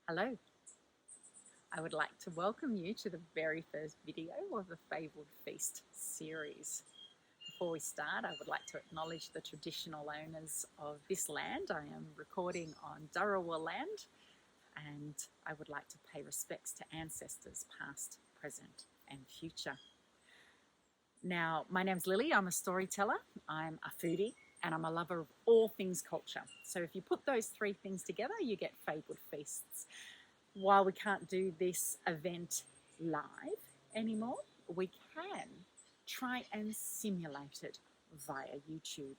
Hello, I would like to welcome you to the very first video of the Fabled Feast series. Before we start, I would like to acknowledge the traditional owners of this land. I am recording on Dharawal land, and I would like to pay respects to ancestors past, present, and future. Now, my name's Lily. I'm a storyteller, I'm a foodie, and I'm a lover of all things culture. So if you put those three things together, you get Fabled Feasts. While we can't do this event live anymore, we can try and simulate it via YouTube.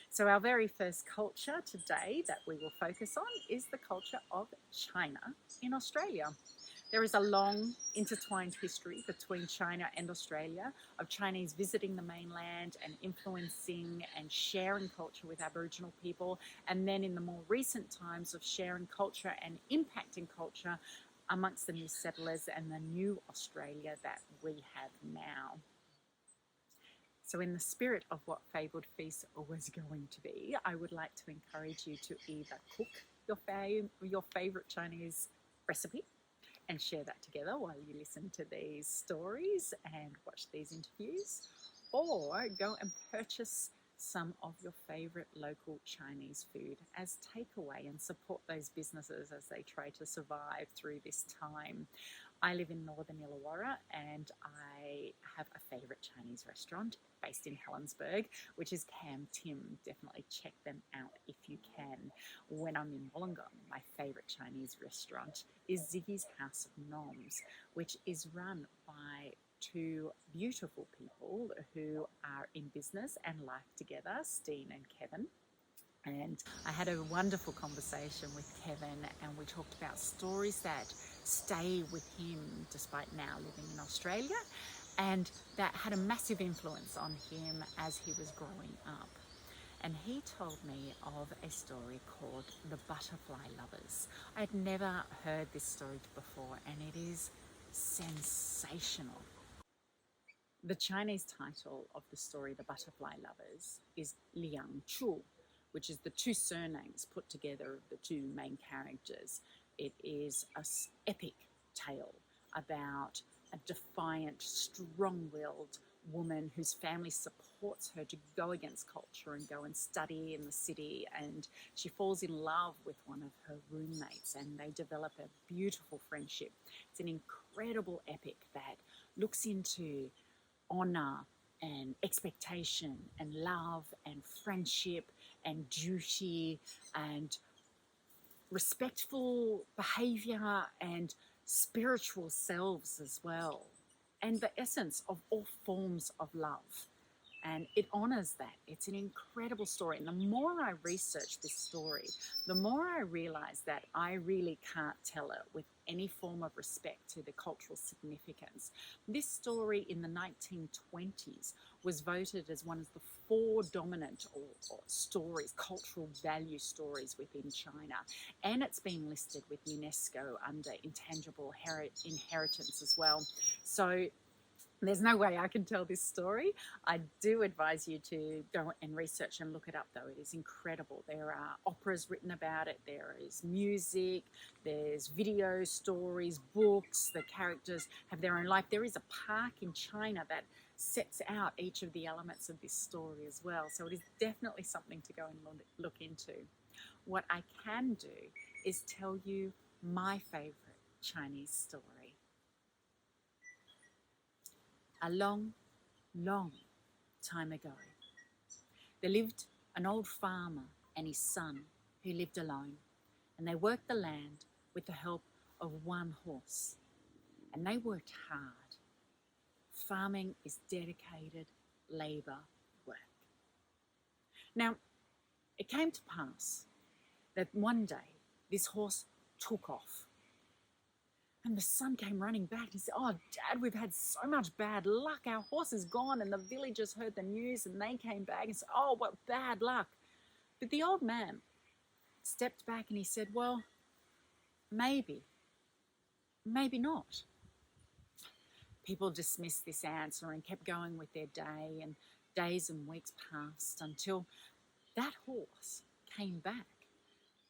So our very first culture today that we will focus on is the culture of China in Australia. There is a long intertwined history between China and Australia of Chinese visiting the mainland and influencing and sharing culture with Aboriginal people, and then in the more recent times of sharing culture and impacting culture amongst the new settlers and the new Australia that we have now. So in the spirit of what Fabled Feast was going to be, I would like to encourage you to either cook your favourite Chinese recipe and share that together while you listen to these stories and watch these interviews, or go and purchase some of your favourite local Chinese food as takeaway and support those businesses as they try to survive through this time. I live in northern Illawarra and I have a favourite Chinese restaurant based in Helensburgh, which is Cam Tim. Definitely check them out if you can. When I'm in Wollongong, my favourite Chinese restaurant is Ziggy's House of Noms, which is run by two beautiful people who are in business and life together, Steen and Kevin. And I had a wonderful conversation with Kevin, and we talked about stories that stay with him despite now living in Australia, and that had a massive influence on him as he was growing up. And he told me of a story called The Butterfly Lovers. I had never heard this story before, and it is sensational. The Chinese title of the story, The Butterfly Lovers, is Liang Chu, which is the two surnames put together of the two main characters. It is an epic tale about a defiant, strong-willed woman whose family supports her to go against culture and go and study in the city, and she falls in love with one of her roommates and they develop a beautiful friendship. It's an incredible epic that looks into honor and expectation and love and friendship and duty and respectful behavior and spiritual selves as well, and the essence of all forms of love. And it honors that. It's an incredible story. And the more I research this story, the more I realize that I really can't tell it with any form of respect to the cultural significance. This story in the 1920s was voted as one of the four dominant stories, cultural value stories within China. And it's been listed with UNESCO under intangible inheritance as well. So there's no way I can tell this story. I do advise you to go and research and look it up, though. It is incredible. There are operas written about it. There is music. There's video stories, books. The characters have their own life. There is a park in China that sets out each of the elements of this story as well. So it is definitely something to go and look into. What I can do is tell you my favorite Chinese story. A long, long time ago, there lived an old farmer and his son who lived alone, and they worked the land with the help of one horse, and they worked hard. Farming is dedicated labour work. Now, it came to pass that one day this horse took off. And the son came running back. He said, "Oh, Dad, we've had so much bad luck. Our horse is gone." And the villagers heard the news and they came back and said, "Oh, what bad luck." But the old man stepped back and he said, "Well, maybe not." People dismissed this answer and kept going with their day, and days and weeks passed until that horse came back.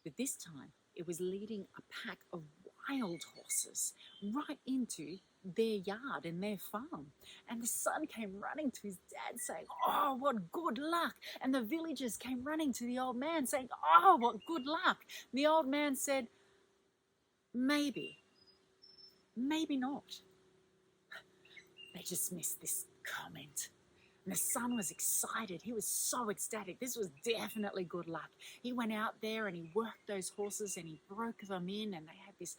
But this time it was leading a pack of wild horses right into their yard and their farm. And the son came running to his dad saying, "Oh, what good luck." And the villagers came running to the old man saying, "Oh, what good luck." And the old man said, "Maybe, maybe not." They dismissed this comment. And the son was excited. He was so ecstatic. This was definitely good luck. He went out there and he worked those horses and he broke them in, and they had this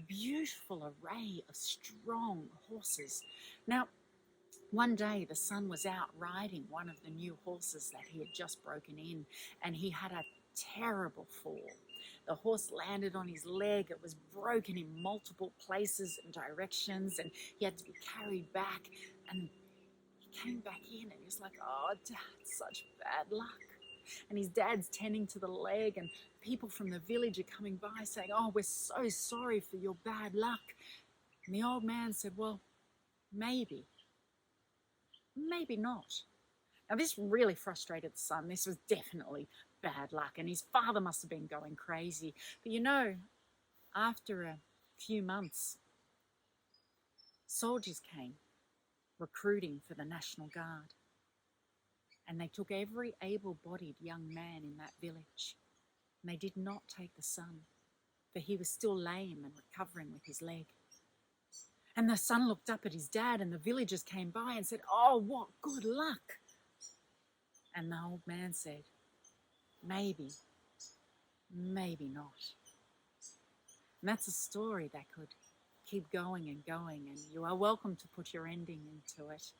beautiful array of strong horses. Now, one day the son was out riding one of the new horses that he had just broken in, and he had a terrible fall. The horse landed on his leg. It was broken in multiple places and directions, and he had to be carried back. And he came back in and he was like, "Oh, Dad, such bad luck." And his dad's tending to the leg, and people from the village are coming by saying, "Oh, we're so sorry for your bad luck." And the old man said, "Well, maybe, maybe not." Now, this really frustrated the son. This was definitely bad luck, and his father must have been going crazy. But you know, after a few months, soldiers came recruiting for the National Guard, and they took every able-bodied young man in that village. And they did not take the son, for he was still lame and recovering with his leg. And the son looked up at his dad, and the villagers came by and said, "Oh, what good luck." And the old man said, "Maybe, maybe not." And that's a story that could keep going and going, and you are welcome to put your ending into it.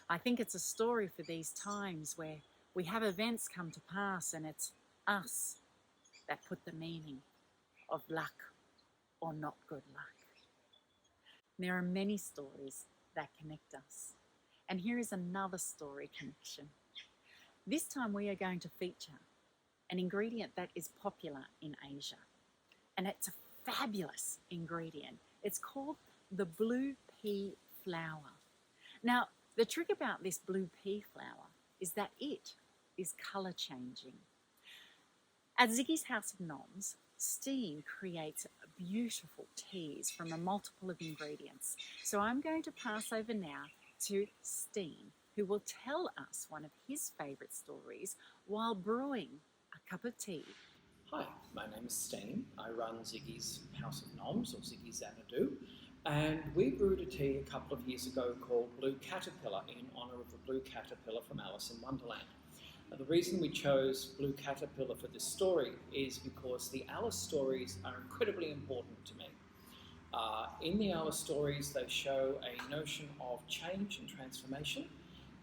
I think it's a story for these times where we have events come to pass, and it's us that put the meaning of luck or not good luck. There are many stories that connect us, and here is another story connection. This time we are going to feature an ingredient that is popular in Asia, and it's a fabulous ingredient. It's called the Blue Pea Flower. Now, the trick about this blue pea flower is that it is colour changing. At Ziggy's House of Noms, Steen creates beautiful teas from a multiple of ingredients. So I'm going to pass over now to Steen, who will tell us one of his favourite stories while brewing a cup of tea. Hi, my name is Steen. I run Ziggy's House of Noms, or Ziggy's Xanadu, and we brewed a tea a couple of years ago called Blue Caterpillar in honour of the blue caterpillar from Alice in Wonderland. The reason we chose Blue Caterpillar for this story is because the Alice stories are incredibly important to me. In the Alice stories, they show a notion of change and transformation.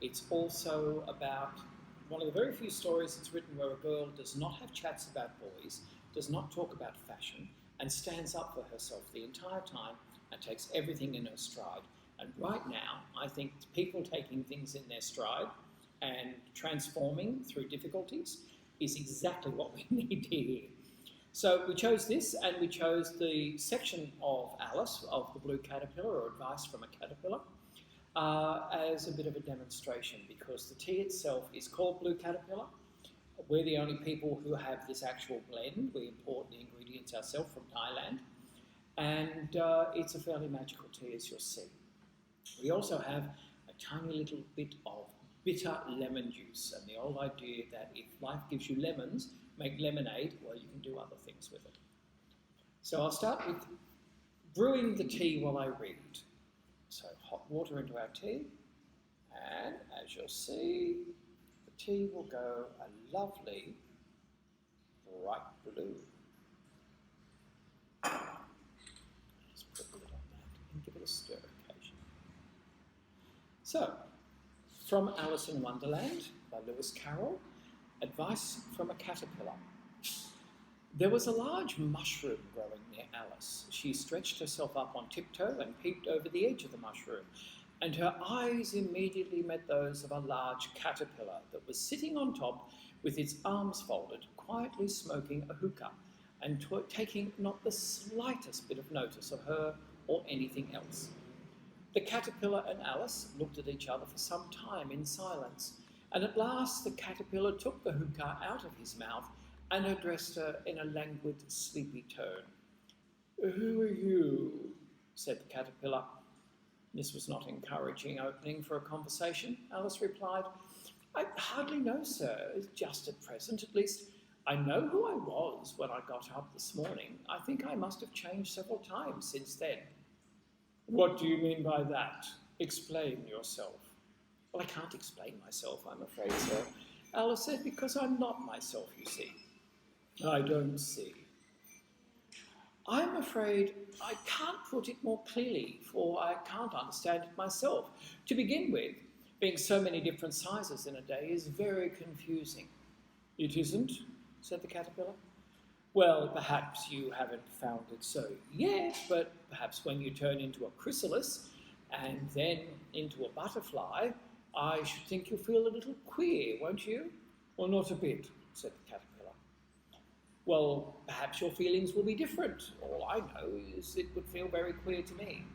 It's also about one of the very few stories that's written where a girl does not have chats about boys, does not talk about fashion, and stands up for herself the entire time and takes everything in her stride. And right now, I think people taking things in their stride and transforming through difficulties is exactly what we need to hear. So we chose this, and we chose the section of Alice, of the Blue Caterpillar, or Advice from a Caterpillar, as a bit of a demonstration, because the tea itself is called Blue Caterpillar. We're the only people who have this actual blend. We import the ingredients ourselves from Thailand, and it's a fairly magical tea, as you'll see. We also have a tiny little bit of bitter lemon juice, and the old idea that if life gives you lemons, make lemonade, well, you can do other things with it. So I'll start with brewing the tea while I read. So hot water into our tea, and as you'll see, the tea will go a lovely bright blue. Just put a lid on that and give it a stir occasionally. So, from Alice in Wonderland by Lewis Carroll, Advice from a Caterpillar. There was a large mushroom growing near Alice. She stretched herself up on tiptoe and peeped over the edge of the mushroom, and her eyes immediately met those of a large caterpillar that was sitting on top with its arms folded, quietly smoking a hookah, and taking not the slightest bit of notice of her or anything else. The caterpillar and Alice looked at each other for some time in silence, and at last the caterpillar took the hookah out of his mouth and addressed her in a languid, sleepy tone. "Who are you?" said the caterpillar. This was not encouraging opening for a conversation. Alice replied, "I hardly know, sir, just at present. At least I know who I was when I got up this morning. I think I must have changed several times since then." "What do you mean by that? Explain yourself." "Well, I can't explain myself, I'm afraid, sir," Alice said, "because I'm not myself, you see." "I don't see." "I'm afraid I can't put it more clearly, for I can't understand it myself. To begin with, being so many different sizes in a day is very confusing." "It isn't?" said the caterpillar. "Well, perhaps you haven't found it so yet, but perhaps when you turn into a chrysalis and then into a butterfly, I should think you'll feel a little queer, won't you?" "Well, not a bit," said the caterpillar. "Well, perhaps your feelings will be different. All I know is it would feel very queer to me."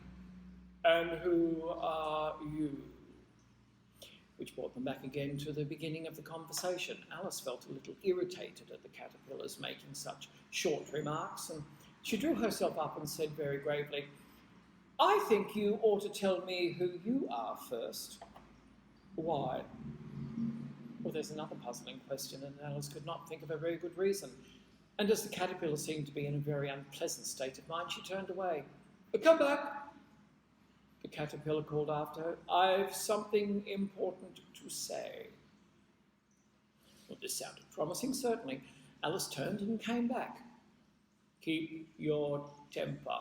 "And who are you?" Which brought them back again to the beginning of the conversation. Alice felt a little irritated at the caterpillars making such short remarks, and she drew herself up and said very gravely, "I think you ought to tell me who you are first." "Why?" Well, there's another puzzling question, and Alice could not think of a very good reason. And as the caterpillar seemed to be in a very unpleasant state of mind, she turned away. "Come back," the caterpillar called after her. "I've something important to say." Well, this sounded promising, certainly. Alice turned and came back. "Keep your temper."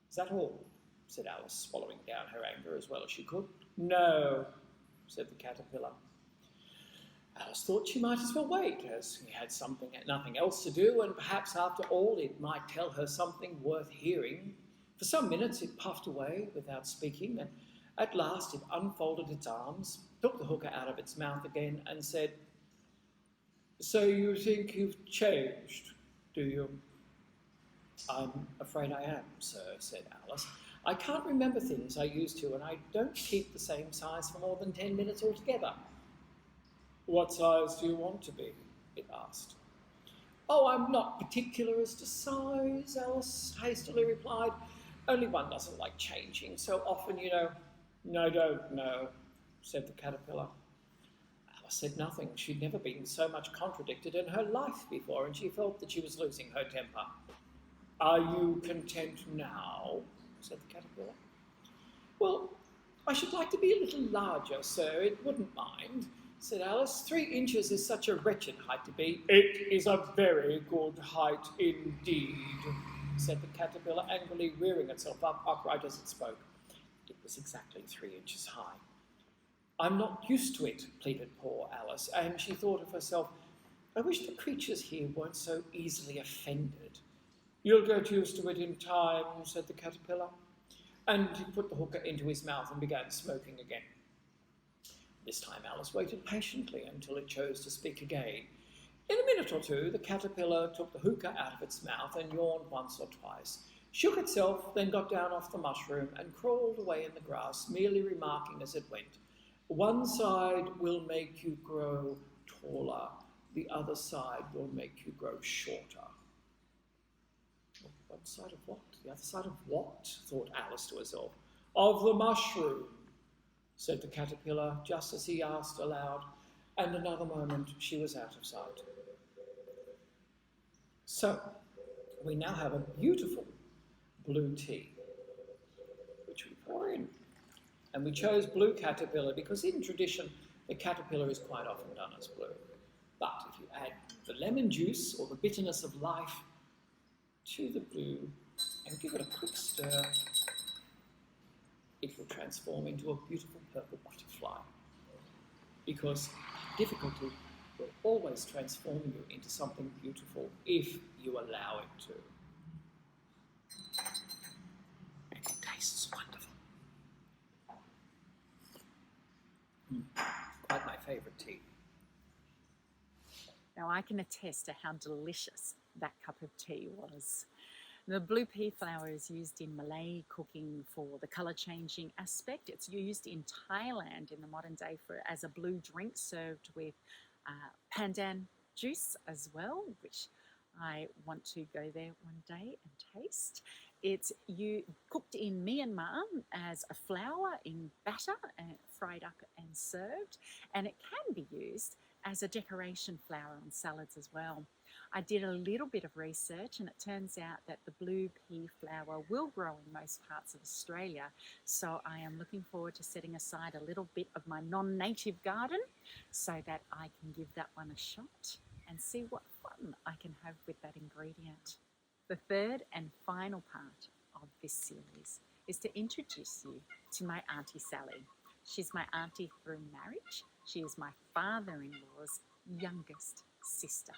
"Is that all?" said Alice, swallowing down her anger as well as she could. "No," said the caterpillar. Alice thought she might as well wait, as he had nothing else to do, and perhaps after all it might tell her something worth hearing. For some minutes it puffed away without speaking, and at last it unfolded its arms, took the hookah out of its mouth again, and said, "So you think you've changed, do you?" "I'm afraid I am, sir," said Alice. "I can't remember things I used to, and I don't keep the same size for more than 10 minutes altogether." "What size do you want to be?" it asked. "Oh, I'm not particular as to size," Alice hastily replied. "Only one doesn't like changing so often, you know." "I don't know," said the caterpillar. Alice said nothing. She'd never been so much contradicted in her life before, and she felt that she was losing her temper. "Are you content now?" said the caterpillar. "Well, I should like to be a little larger, sir, it wouldn't mind," said Alice. 3 inches is such a wretched height to be." "It is a very good height indeed," said the caterpillar, angrily rearing itself up upright as it spoke. It was exactly 3 inches high. "I'm not used to it," pleaded poor Alice, and she thought of herself, "I wish the creatures here weren't so easily offended." "You'll get used to it in time," said the caterpillar, and he put the hookah into his mouth and began smoking again. This time Alice waited patiently until it chose to speak again. In a minute or two, the caterpillar took the hookah out of its mouth and yawned once or twice, shook itself, then got down off the mushroom and crawled away in the grass, merely remarking as it went, "One side will make you grow taller, the other side will make you grow shorter." "One side of what? The other side of what?" thought Alice to herself. "Of the mushroom," said the caterpillar, just as he asked aloud, and another moment she was out of sight. So, we now have a beautiful blue tea, which we pour in. And we chose blue caterpillar because in tradition, the caterpillar is quite often done as blue. But if you add the lemon juice or the bitterness of life to the blue and give it a quick stir, it will transform into a beautiful purple butterfly. Because difficulty will always transform you into something beautiful if you allow it to. And it tastes wonderful. Quite my favourite tea. Now I can attest to how delicious that cup of tea was. The blue pea flower is used in Malay cooking for the colour changing aspect. It's used in Thailand in the modern day as a blue drink served with pandan juice as well, which I want to go there one day and taste. It's cooked in Myanmar as a flour in batter and fried up and served, and it can be used as a decoration flower on salads as well. I did a little bit of research, and it turns out that the blue pea flower will grow in most parts of Australia. So I am looking forward to setting aside a little bit of my non-native garden so that I can give that one a shot and see what fun I can have with that ingredient. The third and final part of this series is to introduce you to my Auntie Sally. She's my auntie through marriage. She is my father-in-law's youngest sister.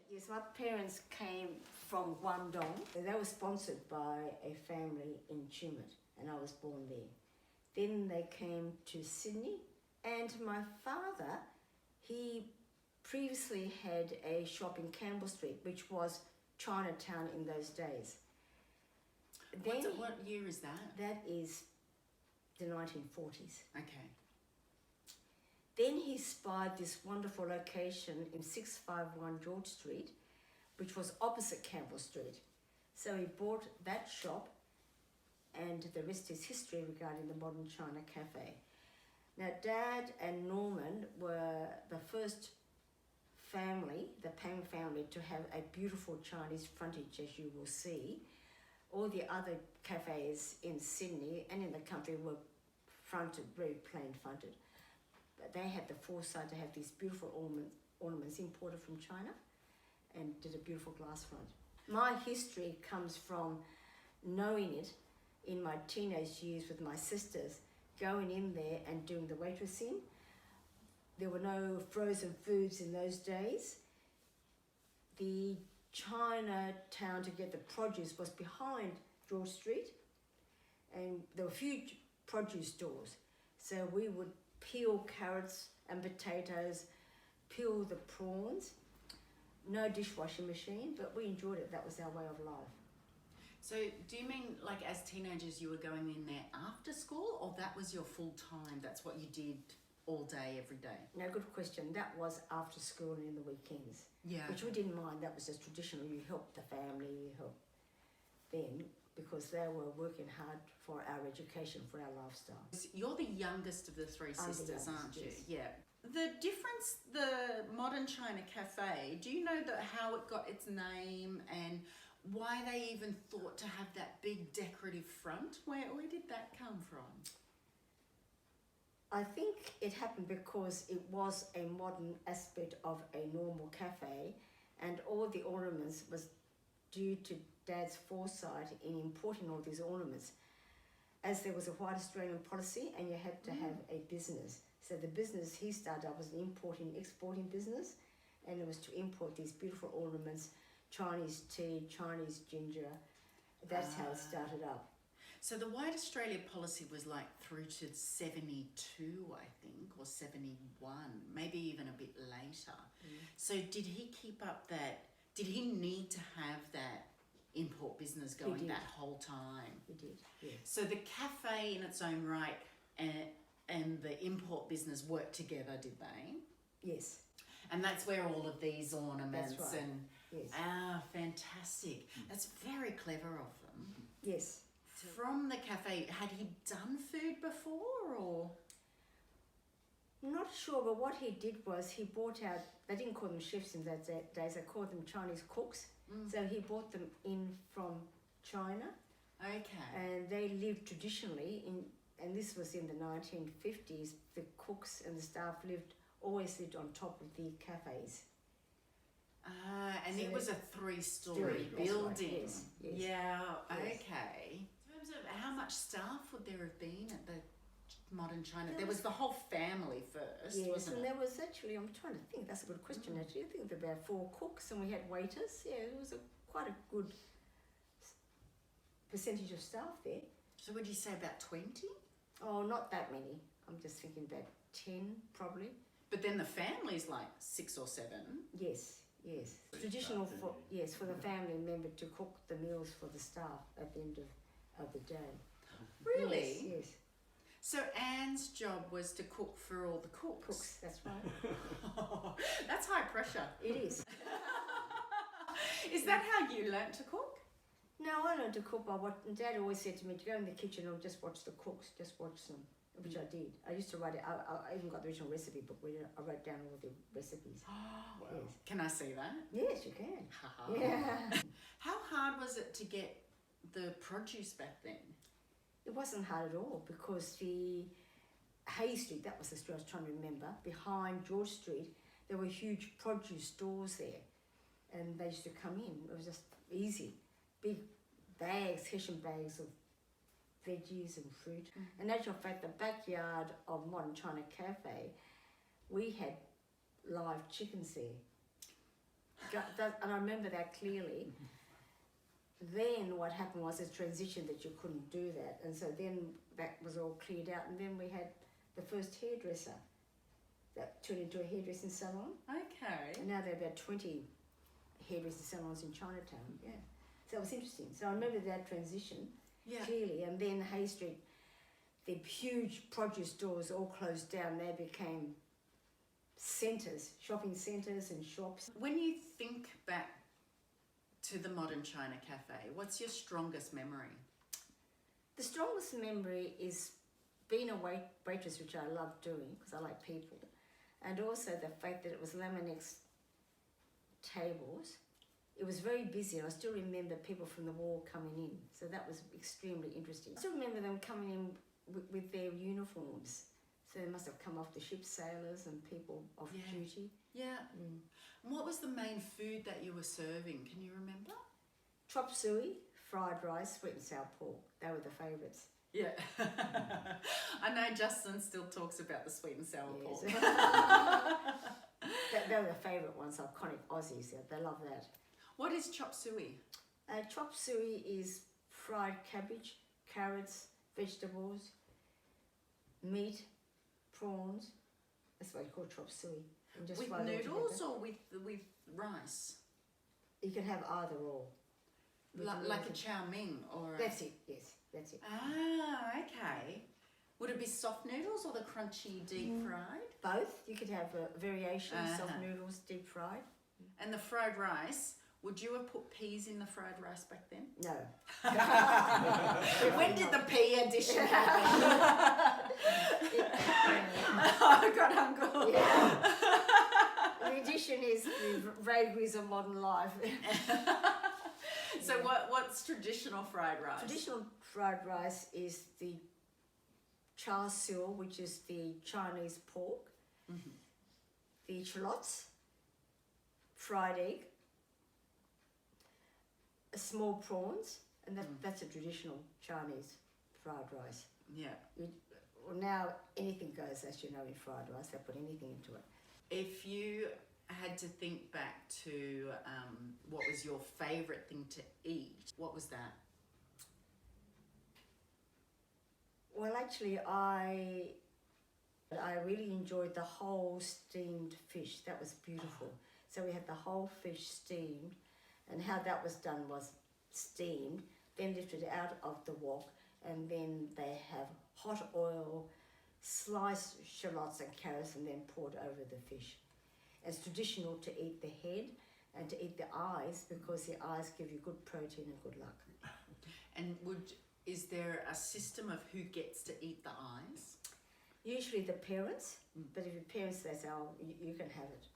Yes, my parents came from Guangdong. They were sponsored by a family in Chumut, and I was born there. Then they came to Sydney, and my father, he previously had a shop in Campbell Street, which was Chinatown in those days. What year is that? That is the 1940s. Okay. Then he spied this wonderful location in 651 George Street, which was opposite Campbell Street. So he bought that shop, and the rest is history regarding the Modern China Cafe. Now, Dad and Norman were the first family, the Pang family, to have a beautiful Chinese frontage, as you will see. All the other cafes in Sydney and in the country were fronted, very plain fronted. But they had the foresight to have these beautiful ornaments imported from China and did a beautiful glass front. My history comes from knowing it in my teenage years with my sisters, going in there and doing the waitressing. There were no frozen foods in those days. The Chinatown to get the produce was behind George Street, and there were huge produce stores. So we would peel carrots and potatoes, peel the prawns. No dishwashing machine, but we enjoyed it. That was our way of life. So do you mean like as teenagers you were going in there after school, or that was your full time? That's what you did all day, every day? No, good question. That was after school and in the weekends. Yeah. Which we didn't mind. That was just traditional. You helped the family, you helped them, because they were working hard for our education, for our lifestyle. You're the youngest of the three I'm the sisters, youngest, aren't you? yes. Yeah. The difference, the Modern China Cafe, do you know how it got its name and why they even thought to have that big decorative front? Where did that come from? I think it happened because it was a modern aspect of a normal cafe, and all the ornaments was due to Dad's foresight in importing all these ornaments. As there was a white Australian policy and you had to have a business. So the business he started up was an importing, exporting business, and it was to import these beautiful ornaments, Chinese tea, Chinese ginger. That's how it started up. So the White Australia policy was like through to 72, I think, or 71, maybe even a bit later. So did he keep up that, did he need to have that import business going that whole time? He did, yes. So the cafe in its own right and the import business worked together, did they? Yes. And that's where all of these ornaments That's right. and Yes. Fantastic. That's very clever of them. Yes. From the cafe, had he done food before, or? Not sure, but what he did was he bought out, they didn't call them chefs in those days, they called them Chinese cooks. So he bought them in from China. Okay. And they lived traditionally and this was in the 1950s, the cooks and the staff always lived on top of the cafes. And So it was a three-story that's building. right, yes, yes. Yeah, Yes. okay. In terms of how much staff would there have been at the Modern China? There was the whole family first, Yes, wasn't and it? there was actually, I'm trying to think, that's a good question actually. I think there were about 4 cooks and we had waiters. Yeah, it was quite a good percentage of staff there. So would you say about 20? Oh, not that many. I'm just thinking about 10 probably. But then the family's like 6 or 7. Yes, yes. Traditional for the family member to cook the meals for the staff at the end of the day. Really? Yes, yes. So Anne's job was to cook for all the cooks. Cooks, that's right. That's high pressure. It is. Is that how you learnt to cook? No, I learned to cook by what Dad always said to me, to go in the kitchen and just watch the cooks, just watch them, which I did. I used to write it, I even got the original recipe book where I wrote down all the recipes. Wow. Yes. Can I see that? Yes, you can. Haha. Yeah. How hard was it to get the produce back then? It wasn't hard at all because the Hay Street, that was the street I was trying to remember, behind George Street, there were huge produce stores there and they used to come in. It was just easy. Big bags, Hessian bags of veggies and fruit. And in actual fact, the backyard of Modern China Cafe, we had live chickens there. And I remember that clearly. Then what happened was a transition that you couldn't do that. And so then that was all cleared out. And then we had the first hairdresser that turned into a hairdressing salon. Okay. And now there are about 20 hairdressing salons in Chinatown. Yeah. So it was interesting. So I remember that transition clearly. And then Hay Street, the huge produce stores all closed down. They became centres, shopping centres and shops. When you think back to the Modern China Cafe, what's your strongest memory? The strongest memory is being a waitress, which I love doing because I like people. And also the fact that it was Laminex tables. It was very busy, and I still remember people from the war coming in. So that was extremely interesting. I still remember them coming in with their uniforms. So they must have come off the ship, sailors and people off duty. Yeah. And what was the main food that you were serving? Can you remember? Chop suey, fried rice, sweet and sour pork. They were the favourites. Yeah. I know Justin still talks about the sweet and sour pork. They were the favourite ones, iconic Aussies. They love that. What is chop suey? Chop suey is fried cabbage, carrots, vegetables, meat, prawns. That's what you call chop suey. And just With fry it all noodles together. or with rice? You can have either or. Like a chow mein or a... That's it, yes, that's it. Ah, okay. Would it be soft noodles or the crunchy deep fried? Both. You could have a variation, soft Uh-huh. noodles, deep fried. And the fried rice, would you have put peas in the fried rice back then? No. When did the pea addition happen? I got hungry. Yeah. The addition is the vagaries of modern life. So what's traditional fried rice? Traditional fried rice is the char siu, which is the Chinese pork, the shallots, fried egg, small prawns, and that's a traditional Chinese fried rice. Yeah. Well, now anything goes, as you know, in fried rice. They put anything into it. If you had to think back to what was your favourite thing to eat, what was that? Well, actually, I really enjoyed the whole steamed fish. That was beautiful. So we had the whole fish steamed, and how that was done was steamed, then lifted out of the wok, and then they have hot oil, sliced shallots and carrots, and then poured over the fish. It's traditional to eat the head and to eat the eyes because the eyes give you good protein and good luck. And is there a system of who gets to eat the eyes? Usually the parents, but if your parents say, oh, you can have it.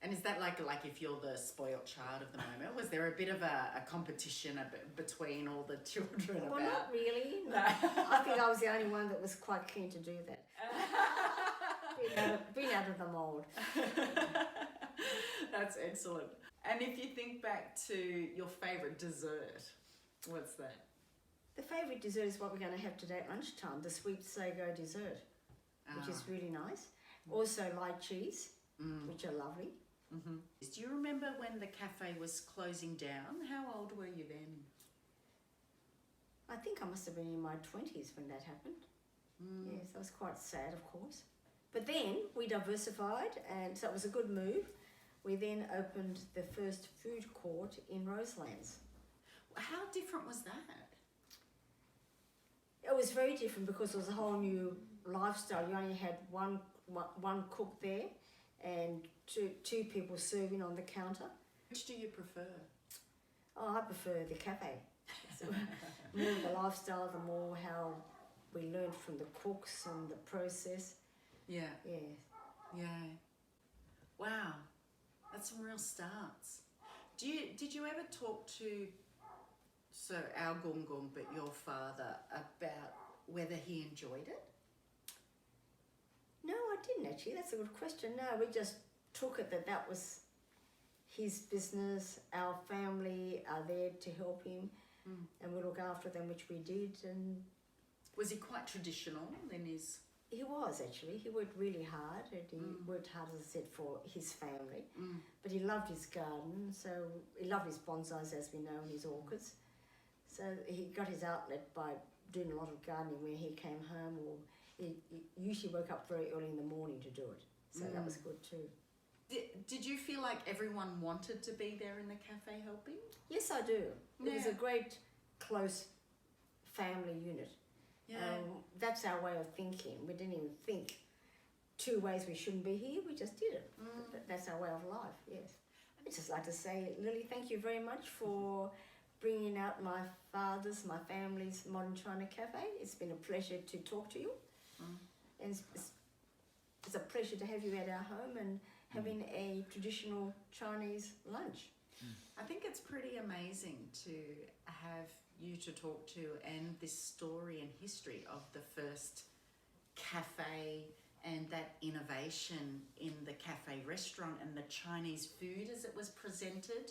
And is that like if you're the spoiled child of the moment? Was there a bit of a competition between all the children Well, about? not really. No. I think I was the only one that was quite keen to do that. Being out of the mould. That's excellent. And if you think back to your favourite dessert, what's that? The favourite dessert is what we're going to have today at lunchtime, the sweet sago dessert, which is really nice. Also light cheese, which are lovely. Mm-hmm. Do you remember when the cafe was closing down? How old were you then? I think I must have been in my 20s when that happened. Yes, that was quite sad, of course. But then we diversified, and so it was a good move. We then opened the first food court in Roselands. How different was that? It was very different because it was a whole new lifestyle. You only had one cook there and two people serving on the counter. Which do you prefer? Oh, I prefer the cafe. So, more the lifestyle, the more how we learned from the cooks and the process. Yeah. Yeah. Yeah. Wow. That's some real starts. Did you ever talk to our Gung, but your father, about whether he enjoyed it? No, I didn't actually. That's a good question. No, we just took it that was his business. Our family are there to help him, and we look after them, which we did. And Was he quite traditional in his? he was actually. He worked really hard, and he worked hard, as I said, for his family. But he loved his garden, so he loved his bonsais, as we know, and his orchids. So he got his outlet by doing a lot of gardening where he came home, or he usually woke up very early in the morning to do it. So that was good too. Did you feel like everyone wanted to be there in the cafe helping? Yes, I do. It was Yeah. a great, close family unit. Yeah. That's our way of thinking. We didn't even think two ways we shouldn't be here. We just did it. That's our way of life, yes. I'd just like to say, Lily, thank you very much for bringing out my family's Modern China Cafe. It's been a pleasure to talk to you. And it's a pleasure to have you at our home and having a traditional Chinese lunch. I think it's pretty amazing to have you to talk to, and this story and history of the first cafe and that innovation in the cafe restaurant and the Chinese food as it was presented.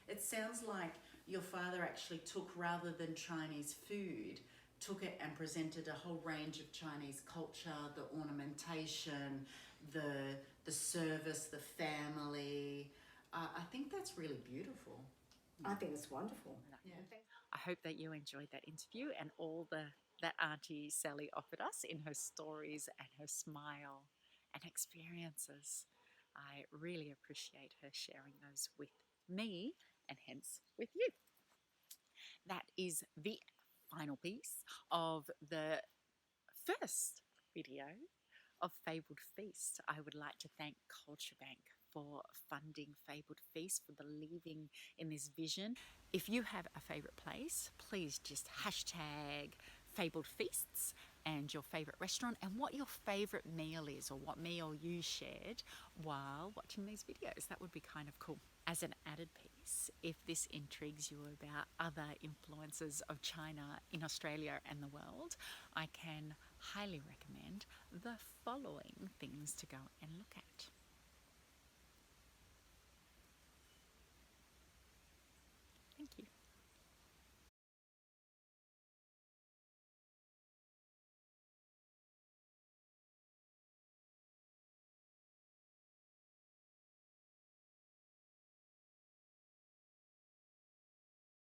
It sounds like your father actually took, rather than Chinese food, took it and presented a whole range of Chinese culture, the ornamentation, the service, the family. I think that's really beautiful. I think it's wonderful. Yeah. I hope that you enjoyed that interview and all that Auntie Sally offered us in her stories and her smile and experiences. I really appreciate her sharing those with me and hence with you. That is the final piece of the first video of Fabled Feast. I would like to thank Culture Bank for funding Fabled Feast, for believing in this vision. If you have a favourite place, please just hashtag Fabled Feasts and your favourite restaurant and what your favourite meal is, or what meal you shared while watching these videos. That would be kind of cool. As an added piece, if this intrigues you about other influences of China in Australia and the world, I can highly recommend the following things to go and look at.